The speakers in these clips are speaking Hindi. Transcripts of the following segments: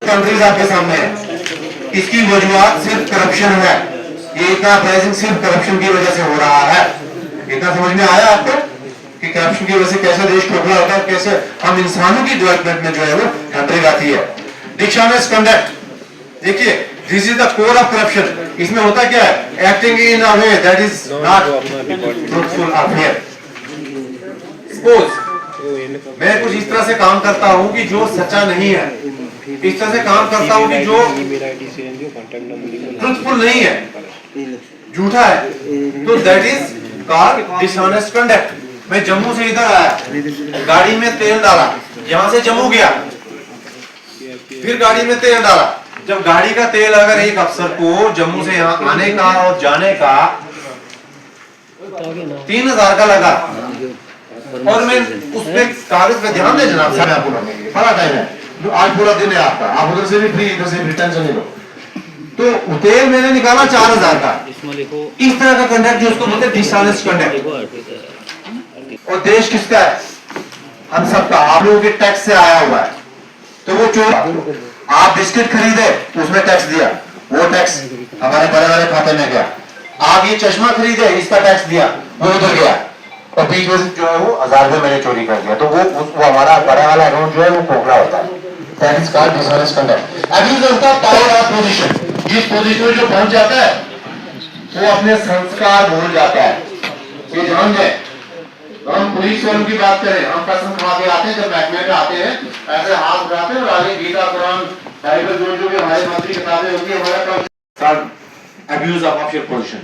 कंट्रीज आपके सामने है, इसकी वजूहत सिर्फ करप्शन है। ये इतना प्राइसिंग सिर्फ करप्शन की वजह से हो रहा है। इतना समझ में आया आपको कि करप्शन की वजह से कैसे देश खोखला होता है, कैसे हम इंसानों की डेवलपमेंट में जो है वो हैम्परिंग आती है। डिसऑनेस्ट कंडक्ट, देखिए this is the core of corruption. इसमें होता क्या है, acting in a way that is not truthful और फेयर। सपोज मैं कुछ इस तरह से काम करता हूं कि जो सच्चा नहीं है, इस तरह से काम करता हूं कि जो ट्रूथफुल नहीं है, झूठा है, तो that is called dishonest conduct. मैं जम्मू से इधर आया, गाड़ी में तेल डाला, यहां से जम्मू गया, फिर गाड़ी में तेल डाला। जब गाड़ी का तेल अगर एक अफसर को जम्मू से यहाँ आने का और जाने का 3000 का लगा, और मैं उस पे कागज पे ध्यान दे जनाब साहब, आपको बड़ा टाइम है, आज पूरा दिन है आपका, आप उधर से भी फ्री इधर से भी टेंशन नहीं लो। तो तेल मैंने निकाला 4000 का, इस तरह का कंडक्ट जो उसको बोलते हैं डिसऑनेस्ट कंडक्ट। और देश किसका है, हम सबका, आप लोगों के टैक्स से आया हुआ है। तो वो चोर, आप बिस्किट खरीदे उसमें टैक्स दिया, वो टैक्स हमारे बड़े बड़े खाते में गया। आप ये चश्मा खरीदे, इसका टैक्स दिया, वो उधर गया, और बीच में जो है वो 1000 रुपए मैंने चोरी कर दिया, तो वो हमारा बड़ा वाला अकाउंट जो है वो खोखला होता है। That is called dishonest conduct. Abuse of the power of position, जिस पोजीशन में जो पहुंच जाता है वो अपने संस्कार भूल जाता है। ये ध्यान दें, हम पुलिस वालों की बात करें, हम कसम खा के आते हैं, जब महकमे में आते हैं ऐसे हाथ उठाते हैं और आगे गीता कुरान बाइबल जो भी हमारे मंत्री किताबें होती है, हमारा अब्यूज ऑफ ऑफिशियल पोजीशन।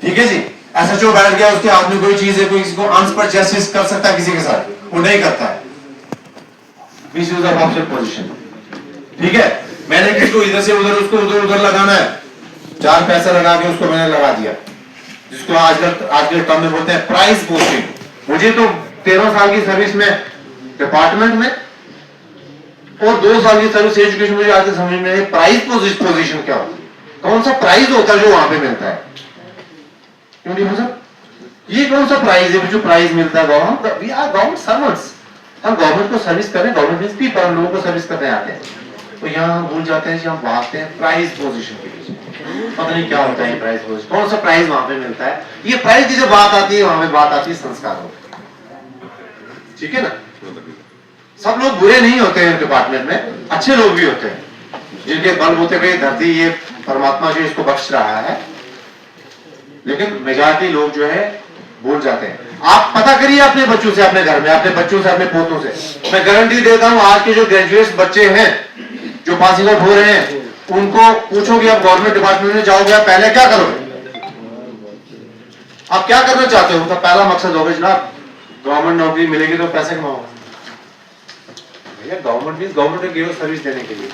ठीक है जी, एसएचओ बैठ गया, उसके हाथ में कोई चीज है, कोई किसी को आंस पर जस्टिस कर सकता है किसी के साथ, वो नहीं करता है, मिसयूज ऑफ ऑफिशियल पोजीशन। ठीक है, मैंने किसी को इधर से उधर, उसको उधर उधर लगाना है, 4 पैसे लगा के उसको मैंने लगा दिया, जिसको आजकल टर्म में बोलते हैं प्राइस पोस्टिंग। मुझे तो 13 साल की सर्विस में डिपार्टमेंट में और 2 साल की सर्विस एजुकेशन, मुझे आज तक समझ में नहीं प्राइस पोजीशन क्या होती है, कौन सा प्राइस होता है जो वहां पे मिलता है। क्यों नहीं सर, ये कौन सा प्राइस है जो प्राइस मिलता है government, we are government servants, हम गवर्नमेंट को सर्विस करें, गवर्नमेंट मींस पीपल, हम लोगों को सर्विस करने आते हैं। तो यहाँ हम भूल जाते हैं कि हम भागते हैं प्राइस पोजीशन के पीछे, पता नहीं क्या होता है प्राइस पोजीशन, कौन सा प्राइस वहां पे मिलता है। ये प्राइस की जब बात आती है, वहां पे बात आती है संस्कारों। ठीक है ना, सब लोग बुरे नहीं होते हैं डिपार्टमेंट में, अच्छे लोग भी होते हैं, जिनके बल होते हुए धरती ये परमात्मा जो इसको बख्श रहा है, लेकिन मेजॉरिटी लोग जो है भूल जाते हैं। आप पता करिए अपने बच्चों से, अपने घर में, अपने बच्चों से, अपने पोतों से। मैं गारंटी देता हूं आज के जो ग्रेजुएट बच्चे हैं जो पासिंग आउट हो रहे हैं, उनको पूछोगे आप गवर्नमेंट डिपार्टमेंट में जाओगे, आप पहले क्या करोगे, आप क्या करना चाहते हो, तो पहला मकसद होगा जनाब गवर्नमेंट नौकरी मिलेगी तो पैसे कमाओगे। भैया गवर्नमेंट मींस गवर्नमेंट को सर्विस देने के लिए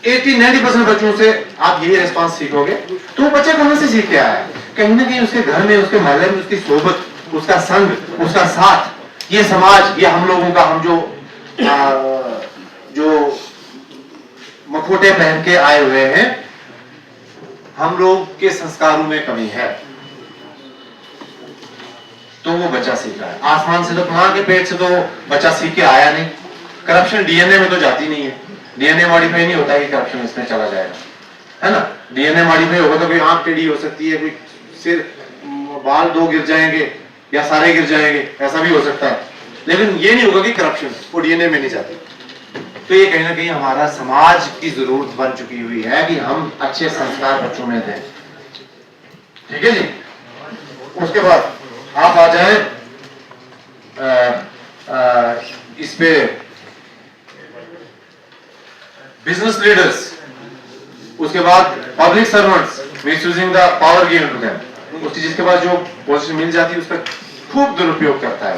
80-90% बच्चों से आप यही रिस्पांस सीखोगे। तो बच्चे कहां से सीख के आया है, कहीं ना कहीं उसके घर में, उसके मोहल्ले में, उसकी सोबत, उसका संग, उसका साथ, ये समाज, ये हम लोगों का, हम जो मखोटे पहन के आए हुए हैं, हम लोग के संस्कारों में कमी है, तो वो बच्चा सीख रहा है। आसमान से तो, मां के पेट से तो बच्चा सीख के आया नहीं। करप्शन डीएनए में तो जाती नहीं है, डीएनए मॉडिफाई नहीं होता कि करप्शन इसमें चला जाएगा, है ना। डीएनए मॉडिफाई होगा तो कोई आंख टेढ़ी हो सकती है, कोई सिर, बाल 2 गिर जाएंगे या सारे गिर जाएंगे, ऐसा भी हो सकता है, लेकिन ये नहीं होगा कि करप्शन वो डीएनए में नहीं जाती। तो ये कहीं ना कहीं हमारा समाज की जरूरत बन चुकी हुई है कि हम अच्छे संस्कार बच्चों में दें। ठीक है जी, उसके बाद आप आ जाए इस पे बिजनेस लीडर्स, उसके बाद public servants misusing the power given to them. उस चीज के बाद जो पोजीशन मिल जाती है उसका खूब दुरुपयोग करता है,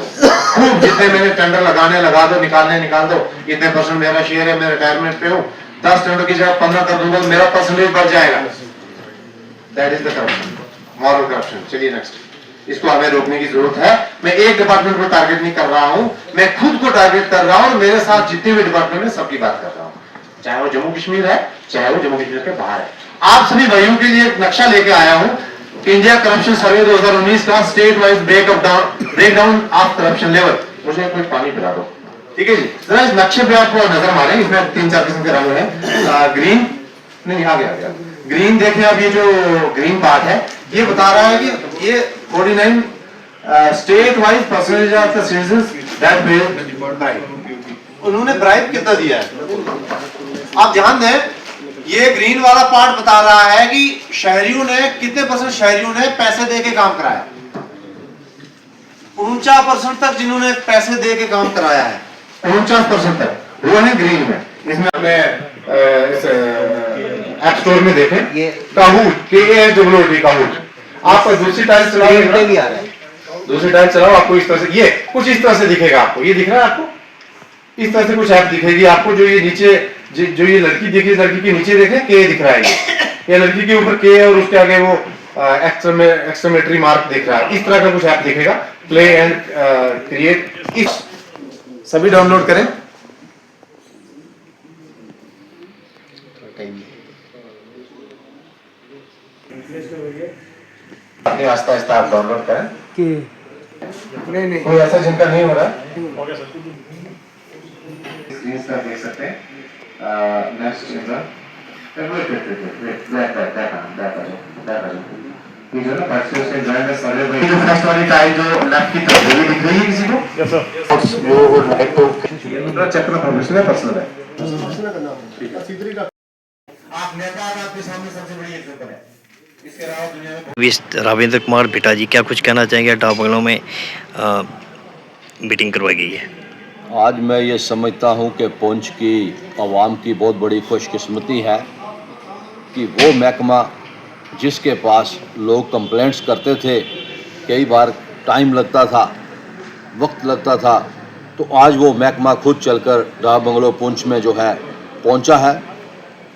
खूब, जितने मैंने टेंडर लगाने लगा दो, निकाल दो, इतने % मेरा शेयर है, मैं रिटायरमेंट पे हूं, 10 टेंडर की जगह 15 कर दूंगा, मेरा परसेंटेज बढ़ जाएगा। That is the corruption, moral corruption. चलिए नेक्स्ट, इसको हमें रोकने की जरूरत है। मैं एक डिपार्टमेंट को टारगेट नहीं कर रहा हूं, मैं खुद को टारगेट कर रहा हूं, और मेरे साथ जितने भी डिपार्टमेंट है सबकी बात कर रहा हूं, चाहे वो जम्मू कश्मीर है, चाहे वो जम्मू कश्मीर के बाहर है। आप सभी भाइयों के लिए एक नक्शा लेके आया हूं, इंडिया करप्शन सर्वे 2019 का state wise breakdown of corruption level. मुझे कोई पानी पिला दो। ठीक है जी, जरा इस नक्शे पे आपको नजर मारें, इसमें 3-4 किस्म के रंग हैं। ग्रीन नहीं, आ गया ग्रीन देखें। अब ये जो ग्रीन पार्ट है ये बता रहा है कि ये 49 state wise percentage of the citizens that पे उन्होंने ब्राइब कितना दिया है। आप ध्यान दें, ये ग्रीन वाला पार्ट बता रहा है कि शहरियों ने कितने % शहरियों ने पैसे दे के काम कराया। 49% तक जिन्होंने पैसे दे के काम कराया है, 49% तक वो है ग्रीन में। इसमें हमें इस ऐप स्टोर में देखें, ये काहूट KAHOOT काहूट। आप दूसरी टाइल चलाओ, दूसरी टाइल चलाओ, आपको इस तरह से ये कुछ इस तरह से दिखेगा। आपको ये दिख रहा है, आपको इस तरह से कुछ ऐप दिखेगी आपको। जो ये नीचे जो ये लड़की दिख रही है, लड़की के नीचे देखें K दिख रहा है, ये लड़की के ऊपर K है और उसके आगे वो एक्सक्लेमेटरी मार्क दिख रहा है। इस तरह का कुछ ऐप दिखेगा, प्ले एंड क्रिएट। इस सभी डाउनलोड करें। अपने आस्ता आस्ता आप डाउनलोड करें कि नहीं कोई ऐसा जिनका नहीं हो रहा स्क्रीन पर देख सकते हैं। नेक्स्ट ये जो ना पर्चे से जॉइन सर्वे में जो फर्स्ट वाली टाइल जो लेफ्ट की तरफ ये दिख रही है किसी को? Yes sir. वो राइट को चेक करना प्रोफेशनल है, पर्सनल है, पर्सनल करना ठीक है। सीधरी का आप नेता आपके सामने सबसे बड़ी एग्जांपल है। इसके अलावा दुनिया में रावेंद्र कुमार बिटा जी क्या कुछ कहना चाहेंगे? डाक बंगलों में मीटिंग करवाई गई है। आज मैं ये समझता हूँ कि पुंछ की आवाम की बहुत बड़ी खुशकिस्मती है कि वो महकमा जिसके पास लोग कंप्लेंट्स करते थे, कई बार टाइम लगता था, वक्त लगता था, तो आज वो महकमा खुद चलकर डाक बंगलो पुंछ में जो है पहुँचा है।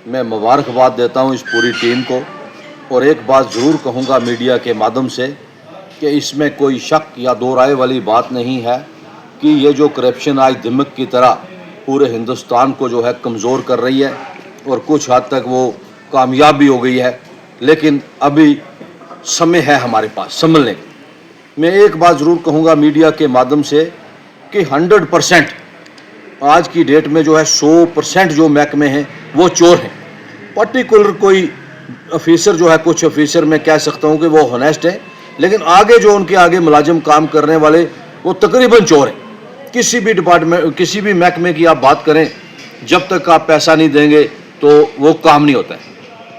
मैं मुबारकबाद देता हूँ इस पूरी टीम को। और एक बात ज़रूर कहूँगा मीडिया के माध्यम से कि इसमें कोई शक या दो राय वाली बात नहीं है कि ये जो करप्शन आज दिमक की तरह पूरे हिंदुस्तान को जो है कमज़ोर कर रही है और कुछ हद तक वो कामयाब भी हो गई है, लेकिन अभी समय है हमारे पास संभलने का। मैं एक बात ज़रूर कहूँगा मीडिया के माध्यम से कि 100% आज की डेट में जो है 100% जो महकमे हैं वो चोर हैं। पर्टिकुलर कोई ऑफिसर जो है, कुछ ऑफिसर मैं कह सकता हूँ कि वो होनेस्ट है, लेकिन आगे जो उनके आगे मुलाजिम काम करने वाले वो तकरीबन चोर हैं। किसी भी डिपार्टमेंट, किसी भी महकमे की आप बात करें, जब तक आप पैसा नहीं देंगे तो वो काम नहीं होता है।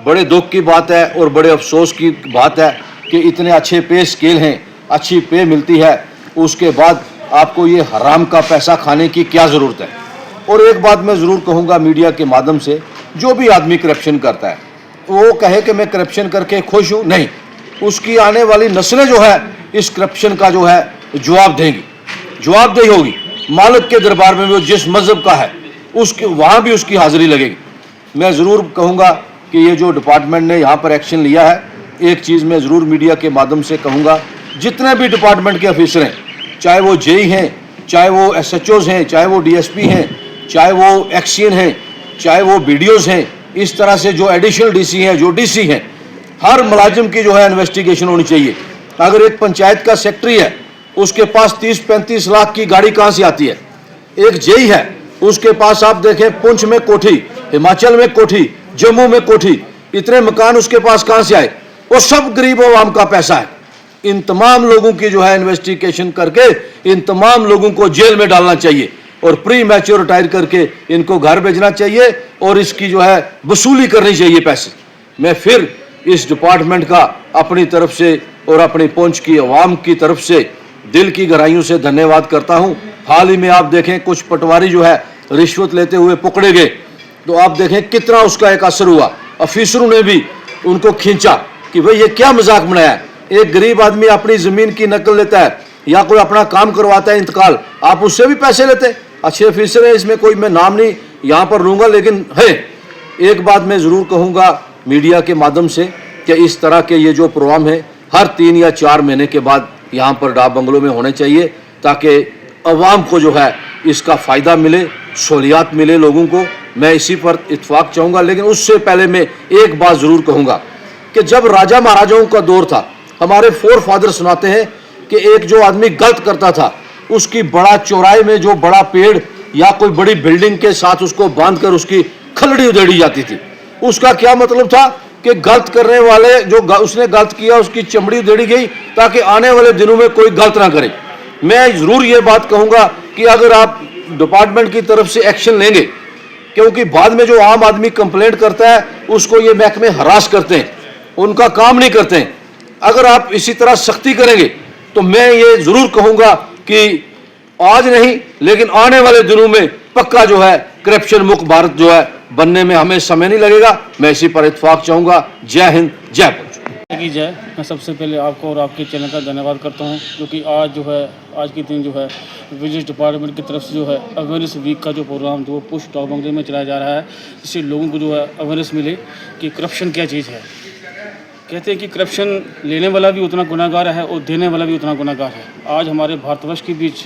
बड़े दुख की बात है और बड़े अफसोस की बात है कि इतने अच्छे पे स्केल हैं, अच्छी पे मिलती है, उसके बाद आपको ये हराम का पैसा खाने की क्या ज़रूरत है। और एक बात मैं ज़रूर कहूँगा मीडिया के माध्यम से, जो भी आदमी करप्शन करता है वो कहे कि मैं करप्शन करके खुश हूँ, नहीं, उसकी आने वाली नस्लें जो है इस करप्शन का जो है जवाब देंगी, जवाबदेही होगी। मालिक के दरबार में वो जिस मज़हब का है उसके वहाँ भी उसकी हाज़िरी लगेगी। मैं ज़रूर कहूँगा कि ये जो डिपार्टमेंट ने यहाँ पर एक्शन लिया है, एक चीज़ मैं ज़रूर मीडिया के माध्यम से कहूँगा, जितने भी डिपार्टमेंट के ऑफिसर हैं, चाहे वो जेई हैं, चाहे वो SHOs हैं, चाहे वो DSP हैं, चाहे वो एक्सीएन हैं, चाहे वो BDOs हैं, इस तरह से जो एडिशनल DC हैं, जो DC हैं, हर मुलाजिम की जो है इन्वेस्टिगेशन होनी चाहिए। अगर एक पंचायत का सेक्रेटरी है, उसके पास 30-35 लाख की गाड़ी कहाँ से आती है? एक जेई है, उसके पास आप देखें पुंछ में कोठी, हिमाचल में कोठी, जम्मू में कोठी, इतने मकान उसके पास कहाँ से आए? वो सब गरीब आवाम का पैसा है। इन तमाम लोगों की जो है इन्वेस्टिगेशन करके इन तमाम लोगों को जेल में डालना चाहिए और प्री मैच्योर रिटायर करके इनको घर भेजना चाहिए और इसकी जो है वसूली करनी चाहिए पैसे। मैं फिर इस डिपार्टमेंट का अपनी तरफ से और अपनी पुंछ की आवाम की तरफ से दिल की गहराइयों से धन्यवाद करता हूं। हाल ही में आप देखें कुछ पटवारी जो है रिश्वत लेते हुए पकड़े गए, तो आप देखें कितना उसका एक असर हुआ। ऑफिसरों ने भी उनको खींचा कि भाई ये क्या मजाक बनाया है। एक गरीब आदमी अपनी ज़मीन की नकल लेता है या कोई अपना काम करवाता है इंतकाल, आप उससे भी पैसे लेते। अच्छे ऑफिसर हैं, इसमें कोई मैं नाम नहीं यहाँ पर लूँगा, लेकिन है एक बात मैं ज़रूर कहूँगा मीडिया के माध्यम से कि इस तरह के ये जो प्रोग्राम है हर 3 या 4 महीने के बाद यहाँ पर डाक बंगलों में होने चाहिए, ताकि अवाम को जो है इसका फ़ायदा मिले, सहूलियात मिले लोगों को। मैं इसी पर इत्फाक चाहूँगा, लेकिन उससे पहले मैं एक बात ज़रूर कहूँगा कि जब राजा महाराजाओं का दौर था, हमारे फोर फादर सुनाते हैं कि एक जो आदमी गलत करता था उसकी बड़ा चौराहे में जो बड़ा पेड़ या कोई बड़ी बिल्डिंग के साथ उसको बांधकर उसकी खलड़ी उधेड़ी जाती थी। उसका क्या मतलब था कि गलत करने वाले जो उसने गलत किया उसकी चमड़ी उधेड़ी गई ताकि आने वाले दिनों में कोई गलत ना करे। मैं जरूर ये बात कहूंगा कि अगर आप डिपार्टमेंट की तरफ से एक्शन लेंगे, क्योंकि बाद में जो आम आदमी कंप्लेंट करता है उसको ये महकमे हरास करते हैं, उनका काम नहीं करते हैं। अगर आप इसी तरह सख्ती करेंगे तो मैं ये जरूर कहूंगा कि आज नहीं लेकिन आने वाले दिनों में पक्का जो है करप्शन मुक्त भारत जो है बनने में हमें समय नहीं लगेगा। मैं इसी पर इत्फाक चाहूंगा। जय हिंद, जय पंच। की जय। मैं सबसे पहले आपको और आपके चैनल का धन्यवाद करता हूं, क्योंकि आज जो है आज के दिन जो है विजिलेंस डिपार्टमेंट की तरफ से जो है अवेयरनेस वीक का जो प्रोग्राम जो पुश टॉप बंगले में चलाया जा रहा है, जिससे लोगों को जो है अवेयरनेस मिले कि करप्शन क्या चीज़ है। कहते हैं कि करप्शन लेने वाला भी उतना गुनाहगार है और देने वाला भी उतना गुनाहगार है। आज हमारे भारतवर्ष के बीच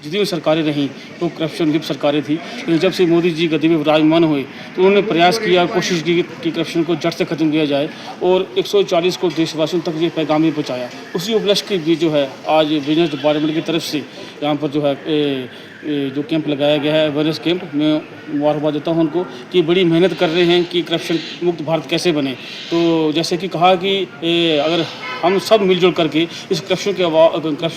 जितनी भी सरकारें रहीं तो करप्शन लिप्त सरकारें थी, लेकिन जब से मोदी जी गद्दी में विराजमान हुए तो उन्होंने प्रयास किया, कोशिश की कि करप्शन को जड़ से ख़त्म किया जाए और 140 को देशवासियों तक ये पैगाम भी पहुँचाया। उसी उपलक्ष्य के बीच जो है आज विजिलेंस डिपार्टमेंट की तरफ से यहाँ पर जो है जो कैंप लगाया गया है अवेयरनेस कैंप, मैं मुबारकबाद देता हूँ उनको कि बड़ी मेहनत कर रहे हैं कि करप्शन मुक्त भारत कैसे बने। तो जैसे कि कहा कि अगर हम सब मिलजुल करके इस करप्शन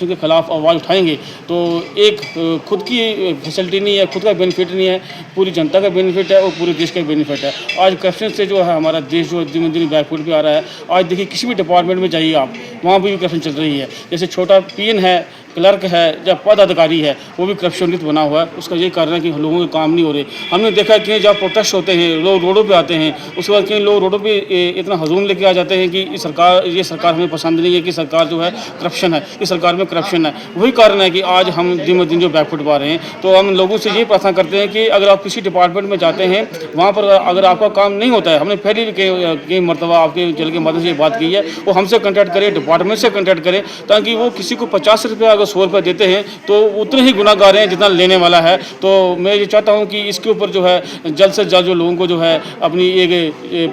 के खिलाफ आवाज़ उठाएंगे तो एक खुद की फैसिलिटी नहीं है, खुद का बेनिफिट नहीं है, पूरी जनता का बेनिफिट है और पूरे देश का बेनिफिट है। आज करप्शन से जो है हमारा देश जो दिन दिन बैकफुट पे आ रहा है। आज देखिए किसी भी डिपार्टमेंट में जाइए आप, वहाँ भी करप्शन चल रही है। जैसे छोटा पीएन है, क्लर्क है या पद अधिकारी है, वो भी करप्शन युक्त बना हुआ है। उसका यही कारण है कि लोगों के काम नहीं हो रहे। हमने देखा कि जब प्रोटेस्ट होते हैं, लोग रोडों पे आते हैं, उसके बाद कई लोग रोडों पे इतना हजूम लेके आ जाते हैं कि ये सरकार हमें पसंद नहीं है, कि सरकार जो है करप्शन है, इस सरकार में करप्शन है। वही कारण है कि आज हम दिन ब दिन जो बैकफुट पा रहे हैं। तो हम लोगों से यही प्रार्थना करते हैं कि अगर आप किसी डिपार्टमेंट में जाते हैं, वहाँ पर अगर आपका काम नहीं होता है, हमने पहले भी कई मरतबा आपके चैनल के माध्यम से ये बात की है, वो हमसे कॉन्टैक्ट करें, डिपार्टमेंट से कॉन्टैक्ट करें, ताकि वो किसी को 50 रुपया 100 रुपये देते हैं तो उतने ही गुनाहगार हैं जितना लेने वाला है। तो मैं ये चाहता हूं कि इसके ऊपर जो है जल्द से जल्द जो लोगों को जो है अपनी एक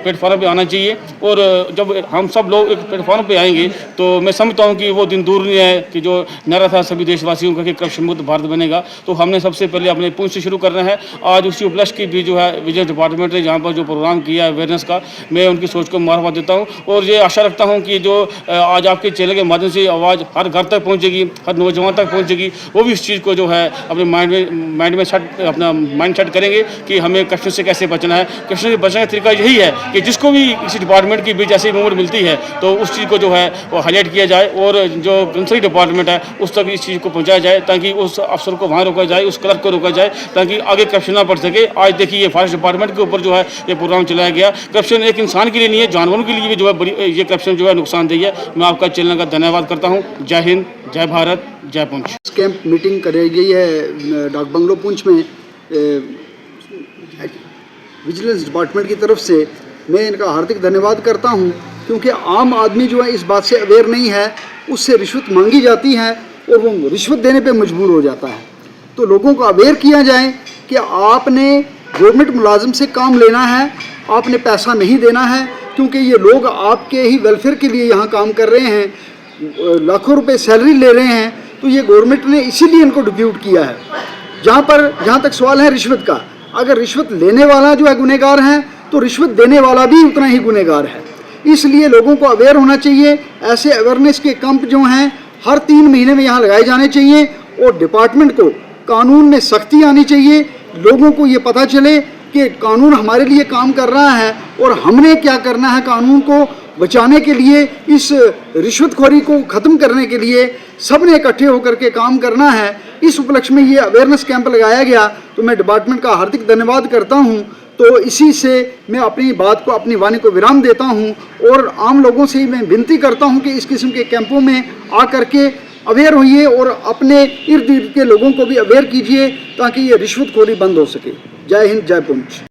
प्लेटफॉर्म पे आना चाहिए। और जब हम सब लोग एक प्लेटफॉर्म पे आएंगे तो मैं समझता हूं कि वो दिन दूर नहीं है कि जो नारा था सभी देशवासियों का कि करप्शन मुक्त भारत बनेगा। तो हमने सबसे पहले अपने पुंछ से शुरू करना है। आज उसी उपलक्ष्य की भी जो है विजिलेंस डिपार्टमेंट ने जहाँ पर जो प्रोग्राम किया है अवेयरनेस का, मैं उनकी सोच को मुबारकबाद देता हूँ और ये आशा रखता हूँ कि जो आज आपके चैनल के माध्यम से आवाज़ हर घर तक पहुँचेगी, हर नौजवान तक पहुँचेगी, वो भी इस चीज़ को जो है अपने माइंड में अपना माइंड सेट करेंगे कि हमें करप्शन से कैसे बचना है। करप्शन से बचने का तरीका यही है कि जिसको भी किसी डिपार्टमेंट के बीच ऐसी मूवमेंट मिलती है तो उस चीज़ को जो है वो हाईलाइट किया जाए और जो कंसर्न डिपार्टमेंट है उस तक इस चीज़ को पहुँचाया जाए, ताकि उस अफसर को वहाँ रोका जाए, उस क्लर्क को रोका जाए, ताकि आगे करप्शन ना बढ़ सके। आज देखिए फॉरेस्ट डिपार्टमेंट के ऊपर जो है ये प्रोग्राम चलाया गया। करप्शन एक इंसान के लिए नहीं है, जानवरों के लिए भी जो है बड़ी ये करप्शन जो है नुकसानदेह है। मैं आपका चैनल का धन्यवाद करता हूँ। जय हिंद, जय भारत, जय पुंछ। कैंप मीटिंग कराई गई है डाक बंगलो पुंछ में विजिलेंस डिपार्टमेंट की तरफ से। मैं इनका हार्दिक धन्यवाद करता हूं, क्योंकि आम आदमी जो है इस बात से अवेयर नहीं है, उससे रिश्वत मांगी जाती है और वो रिश्वत देने पे मजबूर हो जाता है। तो लोगों को अवेयर किया जाए कि आपने गवर्नमेंट मुलाजिम से काम लेना है, आपने पैसा नहीं देना है, क्योंकि ये लोग आपके ही वेलफेयर के लिए यहाँ काम कर रहे हैं, लाखों रुपए सैलरी ले रहे हैं। तो ये गवर्नमेंट ने इसीलिए इनको डिप्यूट किया है। जहाँ तक सवाल है रिश्वत का, अगर रिश्वत लेने वाला जो है गुनहगार है तो रिश्वत देने वाला भी उतना ही गुनहगार है। इसलिए लोगों को अवेयर होना चाहिए। ऐसे अवेयरनेस के कैंप जो हैं हर 3 महीने में यहाँ लगाए जाने चाहिए और डिपार्टमेंट को कानून में सख्ती आनी चाहिए। लोगों को ये पता चले कि कानून हमारे लिए काम कर रहा है और हमने क्या करना है कानून को बचाने के लिए। इस रिश्वतखोरी को ख़त्म करने के लिए सबने इकट्ठे होकर के काम करना है। इस उपलक्ष्य में ये अवेयरनेस कैंप लगाया गया, तो मैं डिपार्टमेंट का हार्दिक धन्यवाद करता हूँ। तो इसी से मैं अपनी बात को, अपनी वाणी को विराम देता हूँ और आम लोगों से मैं विनती करता हूँ कि इस किस्म के कैंपों में आकर के अवेयर होइए और अपने इर्द गिर्द के लोगों को भी अवेयर कीजिए, ताकि ये रिश्वतखोरी बंद हो सके। जय हिंद, जय पुंछ।